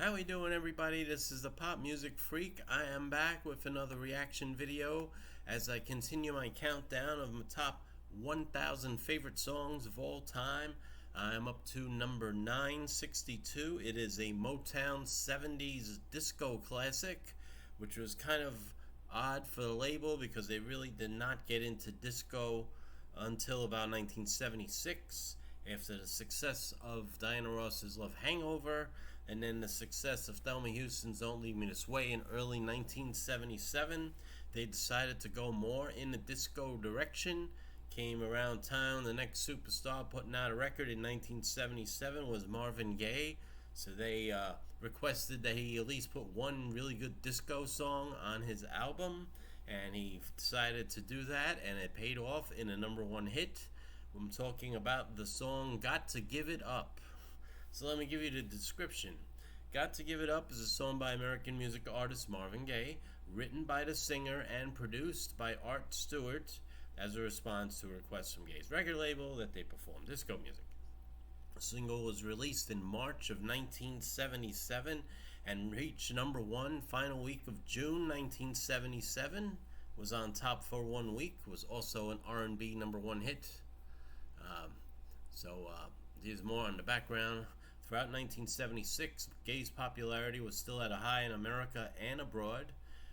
How we doing, everybody? This is the Pop Music Freak. I am back with another reaction video as I continue my countdown of my top 1,000 favorite songs of all time. I'm up to number 962. It is a Motown 70s disco classic, which was kind of odd for the label because they really did not get into disco until about 1976, after the success of Diana Ross's Love Hangover, and then the success of Thelma Houston's Don't Leave Me This Way in early 1977. They decided to go more in the disco direction. Came around town, the next superstar putting out a record in 1977 was Marvin Gaye. So they requested that he at least put one really good disco song on his album, and he decided to do that, and it paid off in a number one hit. I'm talking about the song Got to Give It Up. So let me give you the description. Got to Give It Up is a song by American music artist Marvin Gaye, written by the singer and produced by Art Stewart as a response to a request from Gaye's record label that they perform disco music. The single was released in March of 1977 and reached number one final week of June 1977. Was on top for 1 week. Was also an R&B number one hit. There's more on the background. Throughout 1976, Gaye's popularity was still at a high in America and abroad,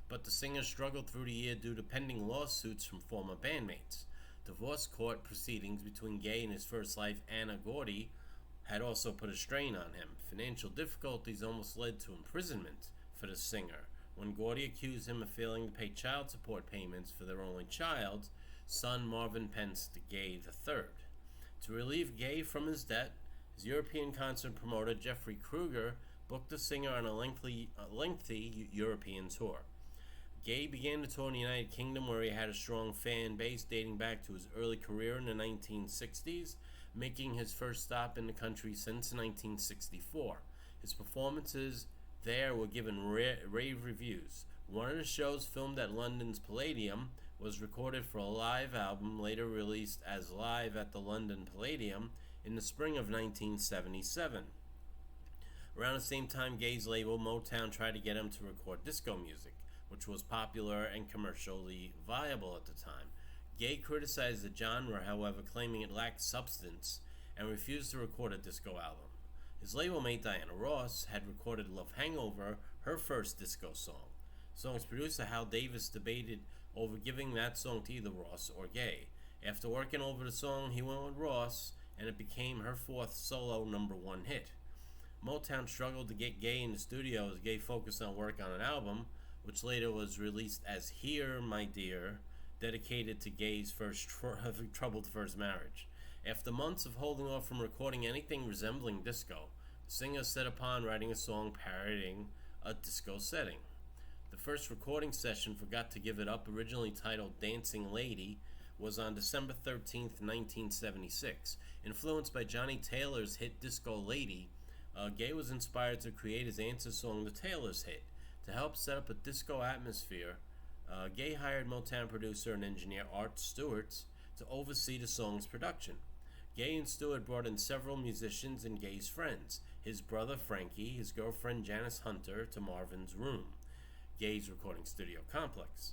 but the singer struggled through the year due to pending lawsuits from former bandmates. Divorce court proceedings between Gaye and his first wife, Anna Gordy, had also put a strain on him. Financial difficulties almost led to imprisonment for the singer when Gordy accused him of failing to pay child support payments for their only child, son Marvin Pence Gaye III. To relieve Gaye from his debt, his European concert promoter Jeffrey Kruger booked the singer on a lengthy European tour. Gaye began to tour in the United Kingdom, where he had a strong fan base dating back to his early career in the 1960s, making his first stop in the country since 1964. His performances there were given rave reviews. One of the shows, filmed at London's Palladium, was recorded for a live album later released as Live at the London Palladium in the spring of 1977. Around the same time, Gaye's label Motown tried to get him to record disco music, which was popular and commercially viable at the time. Gaye criticized the genre, however, claiming it lacked substance, and refused to record a disco album. His label mate Diana Ross had recorded Love Hangover, her first disco song. The song's producer Hal Davis debated over giving that song to either Ross or Gaye. After working over the song, he went with Ross, and it became her fourth solo number one hit. Motown struggled to get Gaye in the studio as Gaye focused on work on an album, which later was released as Here, My Dear, dedicated to Gaye's troubled first marriage. After months of holding off from recording anything resembling disco, the singer set upon writing a song parodying a disco setting. The first recording session for Got to Give It Up, originally titled Dancing Lady, was on December 13, 1976. Influenced by Johnny Taylor's hit Disco Lady, Gaye was inspired to create his answer song, The Taylor's Hit. To help set up a disco atmosphere, Gaye hired Motown producer and engineer Art Stewart to oversee the song's production. Gaye and Stewart brought in several musicians and Gaye's friends, his brother Frankie, his girlfriend Janice Hunter, to Marvin's room, Gaye's recording studio complex.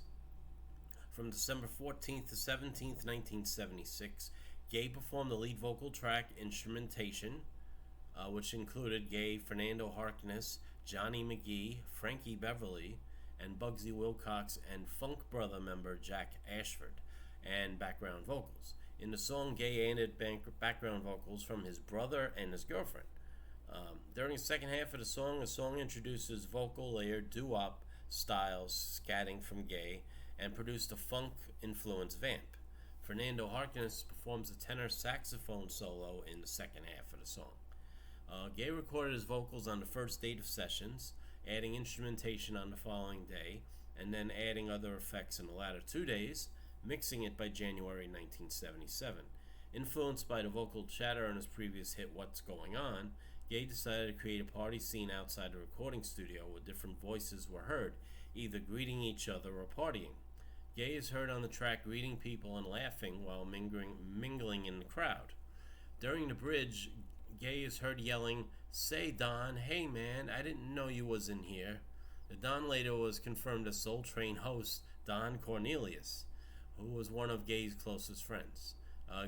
From December 14th to 17th, 1976, Gaye performed the lead vocal track Instrumentation, which included Gaye, Fernando Harkness, Johnny McGee, Frankie Beverly, and Bugsy Wilcox, and Funk Brother member Jack Ashford, and background vocals. In the song, Gaye added background vocals from his brother and his girlfriend. During the second half of the song introduces vocal layer doo-wop styles scatting from Gaye and produced a funk-influenced vamp. Fernando Harkness performs a tenor saxophone solo in the second half of the song. Gaye recorded his vocals on the first date of sessions, adding instrumentation on the following day, and then adding other effects in the latter 2 days, mixing it by January 1977. Influenced by the vocal chatter on his previous hit What's Going On, Gaye decided to create a party scene outside the recording studio where different voices were heard, either greeting each other or partying. Gaye is heard on the track greeting people and laughing while mingling in the crowd. During the bridge, Gaye is heard yelling, Say, Don, hey man, I didn't know you was in here. The Don later was confirmed as Soul Train host Don Cornelius, who was one of Gaye's closest friends.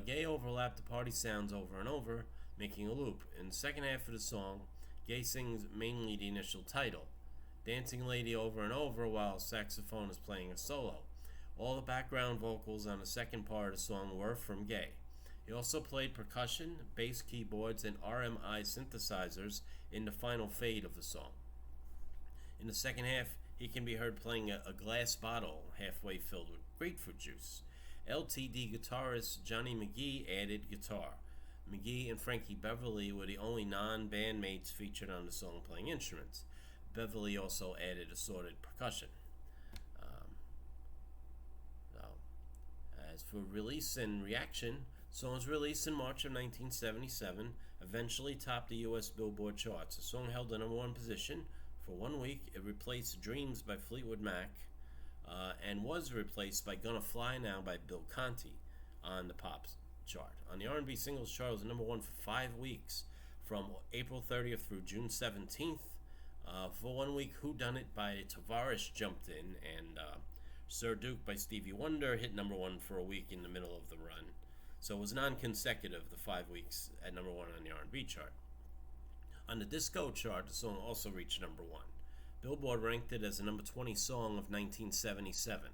Gaye overlapped the party sounds over and over, making a loop. In the second half of the song, Gaye sings mainly the initial title, Dancing Lady, over and over while saxophone is playing a solo. All the background vocals on the second part of the song were from Gaye. He also played percussion, bass keyboards, and RMI synthesizers in the final fade of the song. In the second half, he can be heard playing a glass bottle halfway filled with grapefruit juice. LTD guitarist Johnny McGee added guitar. McGee and Frankie Beverly were the only non-bandmates featured on the song playing instruments. Beverly also added assorted percussion. So, as for release and reaction, the song was released in March of 1977, eventually topped the U.S. Billboard charts. The song held the number one position for 1 week. It replaced Dreams by Fleetwood Mac and was replaced by Gonna Fly Now by Bill Conti on the pop chart. On the R&B singles chart, it was number one for 5 weeks, from April 30th through June 17th. For 1 week, Who Done It by Tavares jumped in, and Sir Duke by Stevie Wonder hit number one for a week in the middle of the run. So it was non-consecutive, the 5 weeks at number one on the R&B chart. On the disco chart, the song also reached number one. Billboard ranked it as the number 20 song of 1977.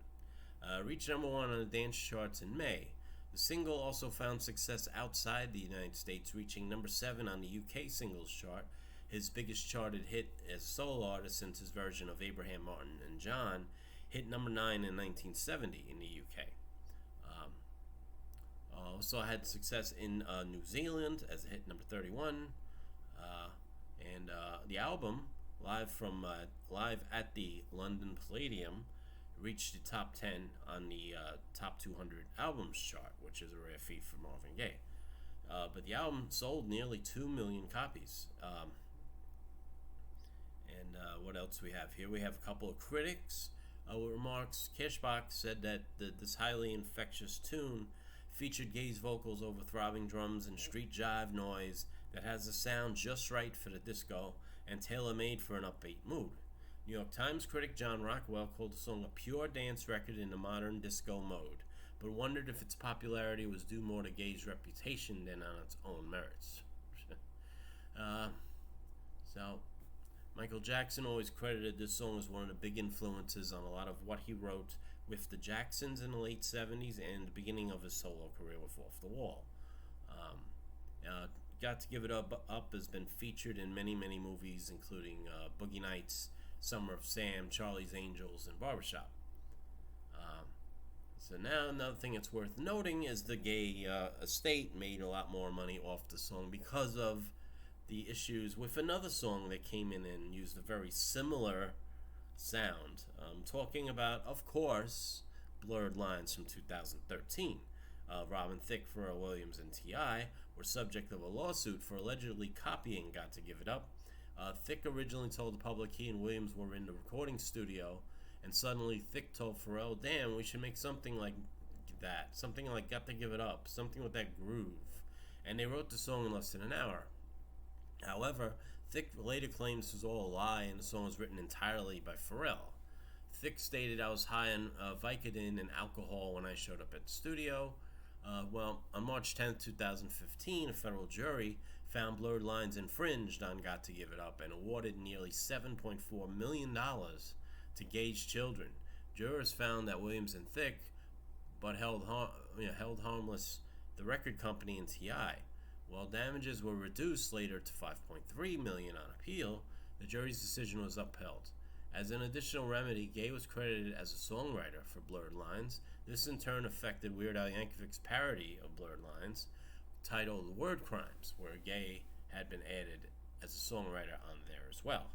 Reached number one on the dance charts in May. The single also found success outside the United States, reaching number 7 on the UK singles chart, his biggest charted hit as a solo artist since his version of Abraham Martin and John, hit number 9 in 1970 in the UK. Also had success in New Zealand as it hit number 31, and the album live at the London Palladium reached the top 10 on the top 200 albums chart, which is a rare feat for Marvin Gaye. But the album sold nearly 2 million copies. And what else we have here? We have a couple of critics with remarks. Cashbox said that this highly infectious tune featured Gaye's vocals over throbbing drums and street jive noise that has the sound just right for the disco and tailor-made for an upbeat mood. New York Times critic John Rockwell called the song a pure dance record in the modern disco mode, but wondered if its popularity was due more to Gaye's reputation than on its own merits. So, Michael Jackson always credited this song as one of the big influences on a lot of what he wrote with the Jacksons in the late 70s and the beginning of his solo career with Off the Wall. Got to Give It Up has been featured in many, many movies, including Boogie Nights, Summer of Sam, Charlie's Angels, and Barbershop. So now another thing that's worth noting is the Gaye estate made a lot more money off the song because of the issues with another song that came in and used a very similar sound. Talking about, of course, Blurred Lines from 2013. Robin Thicke, Pharrell Williams, and T.I. were subject of a lawsuit for allegedly copying Got to Give It Up. Thicke originally told the public he and Williams were in the recording studio, and suddenly Thicke told Pharrell, damn, we should make something like that, something like Got to Give It Up, something with that groove. And they wrote the song in less than an hour. However, Thicke later claimed this was all a lie and the song was written entirely by Pharrell. Thicke stated, I was high on Vicodin and alcohol when I showed up at the studio. On March 10, 2015, a federal jury found Blurred Lines infringed on Got to Give It Up and awarded nearly $7.4 million to Gaye's children. Jurors found that Williams and Thicke, but held harmless the record company and T.I. While damages were reduced later to $5.3 million on appeal, the jury's decision was upheld. As an additional remedy, Gaye was credited as a songwriter for Blurred Lines. This in turn affected Weird Al Yankovic's parody of Blurred Lines, titled Word Crimes, where Gaye had been added as a songwriter on there as well.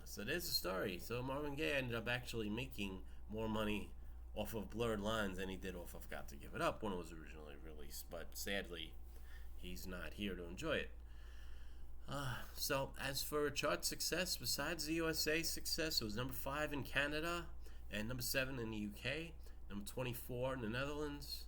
So there's the story. So Marvin Gaye ended up actually making more money off of Blurred Lines than he did off of Got to Give It Up when it was originally released, but sadly, he's not here to enjoy it. So as for chart success, besides the USA success, it was number 5 in Canada and number 7 in the UK, number 24 in the Netherlands,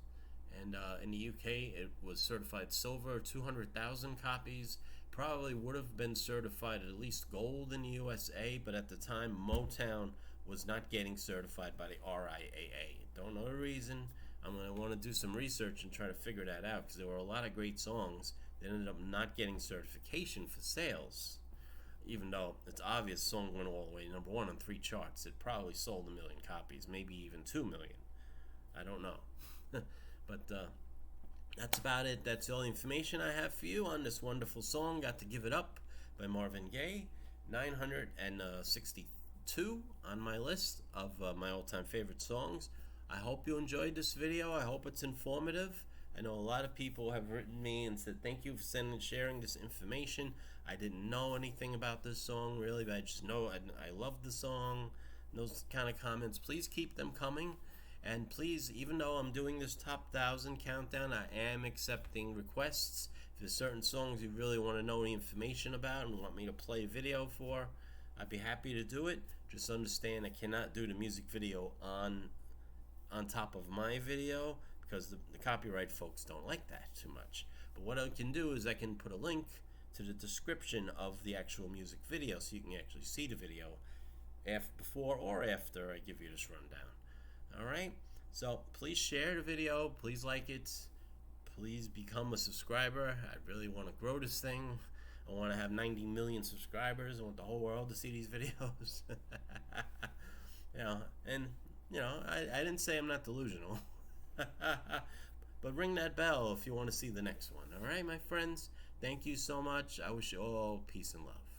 and in the UK it was certified silver, 200,000 copies, probably would have been certified at least gold in the USA, but at the time Motown was not getting certified by the RIAA. Don't know the reason. I'm going to want to do some research and try to figure that out, because there were a lot of great songs that ended up not getting certification for sales. Even though it's obvious, the song went all the way #1 on 3 charts. It probably sold 1 million copies, maybe even 2 million. I don't know. But that's about it. That's all the information I have for you on this wonderful song, Got to Give It Up by Marvin Gaye. 962 on my list of my all-time favorite songs. I hope you enjoyed this video. I hope it's informative. I know a lot of people have written me and said thank you for sharing this information. I didn't know anything about this song really, but I just know I love the song. Those kind of comments, please keep them coming. And please, even though I'm doing this top 1,000 countdown, I am accepting requests. If there's certain songs you really want to know the information about and want me to play a video for, I'd be happy to do it. Just understand I cannot do the music video on top of my video, because the copyright folks don't like that too much. But what I can do is I can put a link to the description of the actual music video, so you can actually see the video before or after I give you this rundown. Alright, so please share the video, please like it, please become a subscriber. I really want to grow this thing. I want to have 90 million subscribers. I want the whole world to see these videos. I didn't say I'm not delusional. But ring that bell if you want to see the next one. Alright, my friends, thank you so much. I wish you all peace and love.